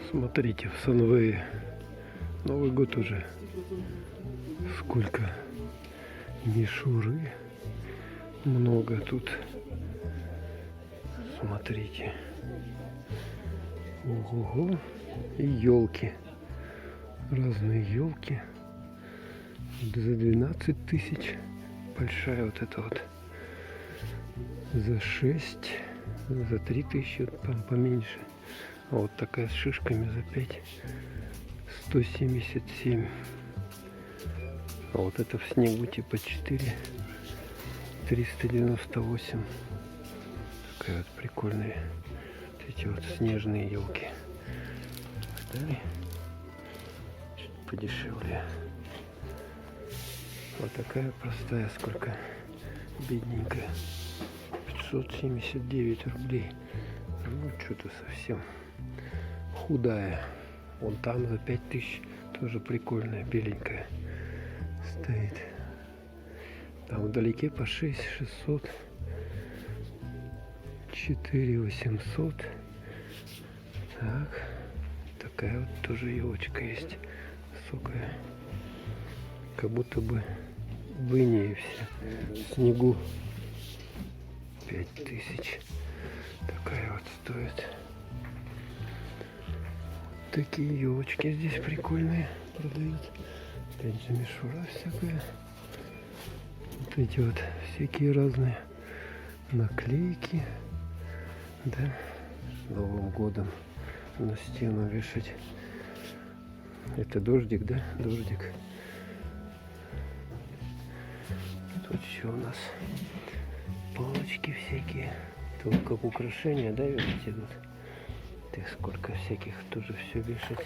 Смотрите, в Санвее Новый год уже. Сколько мишуры. Много тут. Смотрите. Ого. И елки. Разные елки. За 12 тысяч. Большая вот эта вот. За 6. За 3 тысячи. Там поменьше. А вот такая с шишками за 5. 177. А вот это в снегу типа 4. 398. Такая вот прикольная. Эти вот снежные елки. Ждали. Чуть подешевле. Вот такая простая, сколько бедненькая. 579 рублей. Ну что-то совсем худая. Вон там за 5000 тоже прикольная, беленькая стоит. Там вдалеке по 6600. 4800. Так. Такая вот тоже елочка есть. Высокая. Как будто бы в инее вся. В снегу. 5000. Такая вот стоит. Такие елочки здесь прикольные продают. Опять же мишура всякая. Вот эти вот всякие разные наклейки. Да, с Новым годом на стену вешать. Это дождик, да? Дождик. Тут еще у нас палочки всякие. Тут как украшения, да, видите тут? Так сколько всяких тоже все вешать.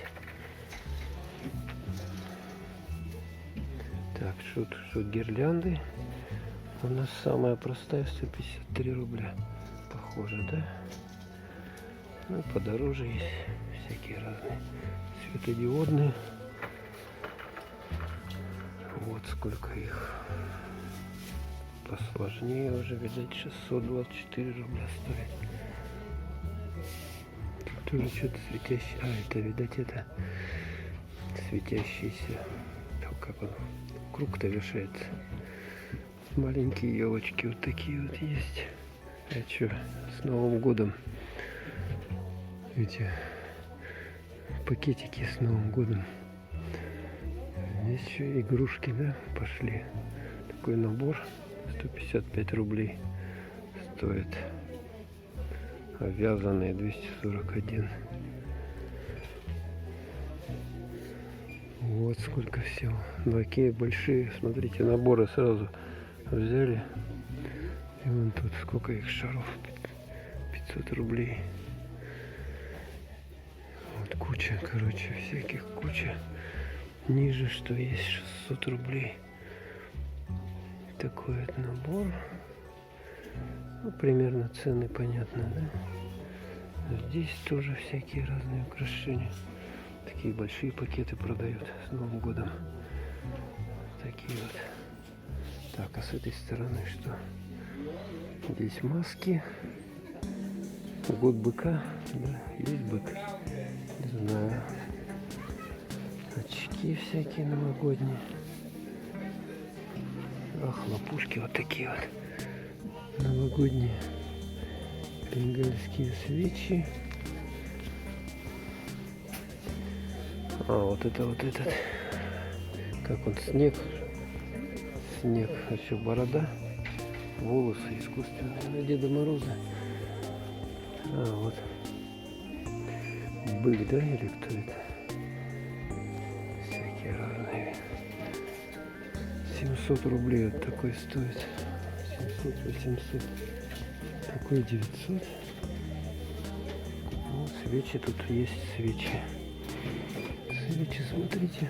Так, что гирлянды. У нас самая простая 153 рубля. Похоже, да? Ну, подороже есть всякие разные светодиодные. Вот сколько их. Посложнее уже, видать, 624 рубля стоит. Тут тоже что-то светящее. А, это, видать, это светящийся. Как он? Круг-то вешается. Маленькие елочки вот такие вот есть. А что, с Новым годом? Эти пакетики с Новым годом. Здесь еще игрушки, да, пошли. Такой набор 155 рублей стоит. А вязаные 241. Вот сколько всего. Такие большие, смотрите, наборы сразу взяли. И вон тут сколько их шаров. 500 рублей. Вот куча, короче, всяких куча. Ниже что есть 600 рублей. Такой вот набор. Ну, примерно цены понятно, да? Здесь тоже всякие разные украшения. Такие большие пакеты продают с Новым годом. Такие вот. Так, а с этой стороны что? Здесь маски. Год быка. Да, есть бык. Не знаю. Очки всякие новогодние. А хлопушки вот такие вот. Новогодние. Бенгальские свечи. А, вот это вот этот. Как он, снег. Снег. Еще борода. Волосы искусственные на Деда Мороза. А, вот. Бык, да, или кто это? Всякие разные. 700 рублей вот такой стоит. 700-800. Такой 900. Ну, свечи тут есть, свечи. Свечи, смотрите.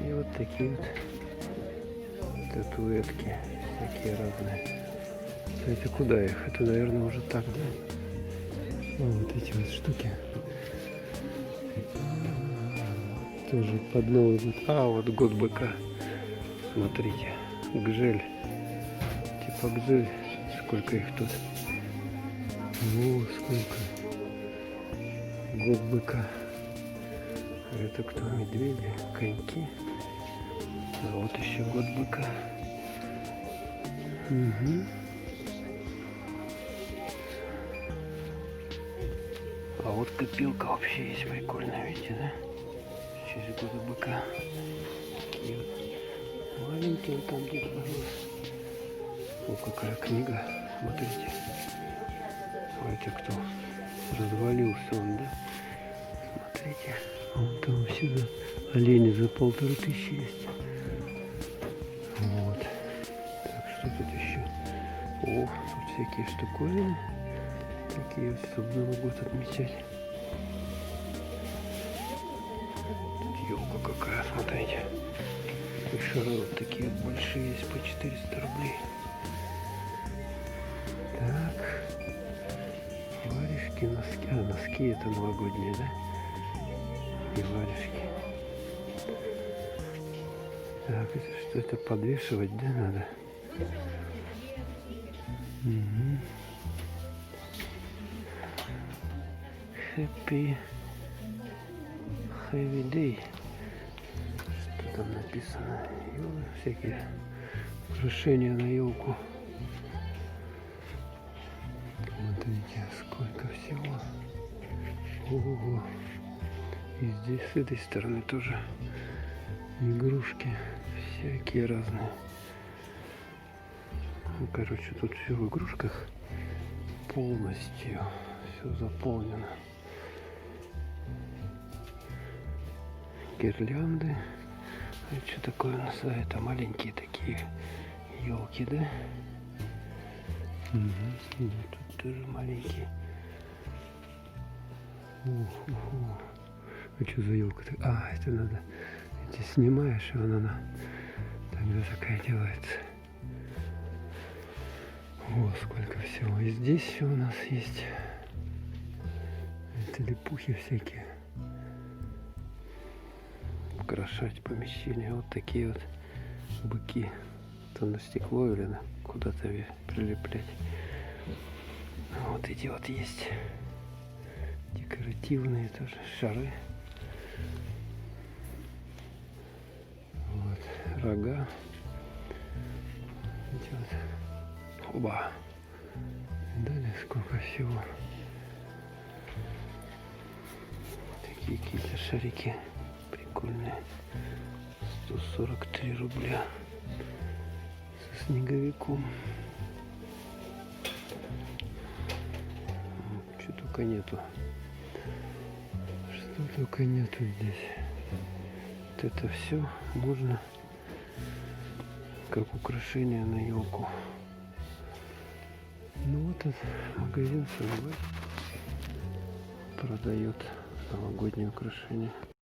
И вот такие вот татуэтки всякие разные. Это куда их? Это, наверное, уже так, да? Вот эти вот штуки. Тоже под Новый год. А, вот год быка. Смотрите. Гжель. Типа гжель. Сколько их тут? О, сколько. год быка. Это кто? Медведи, коньки. А вот еще год быка. Угу. А вот копилка вообще есть прикольная, видите, да? Через года быка. Такие вот маленькие, вот там где-то Мороз. О, какая книга. Смотрите. А это кто? Развалился он, да? Смотрите. Вон там всегда олени за 1500 есть. Вот. Так, что тут еще? О, тут всякие штуковины. Такие вот, чтобы Новый год отмечать. Тут елка какая, смотрите. И шары вот такие вот большие есть по 400 рублей. Так. Варежки, носки. А, носки это новогодние, да? И варежки. Так, это что это подвешивать, да, надо? Угу. Happy Heavy Day. Что там написано? Всякие украшения на елку. Смотрите, сколько всего. Ого. И здесь с этой стороны тоже игрушки всякие разные. Ну, короче, тут все в игрушках полностью все заполнено. Гирлянды. Это что такое у нас? А, это маленькие такие елки, да? Угу. И тут тоже маленькие. А что за елка? А, это надо. Эти снимаешь, и она тогда такая делается. О, сколько всего. И здесь все у нас есть. Это липухи всякие. Украшать помещение. Вот такие вот быки. То на стекло или на куда-то прилеплять. Вот эти вот есть. Декоративные тоже шары. Вот рога. Эти вот. Оба. Далее сколько всего. Такие какие-то шарики прикольные. 143 рубля. Со снеговиком. Что только нету. Что только нету здесь. Вот это все можно как украшение на елку. Ну вот этот магазин продает новогодние украшения.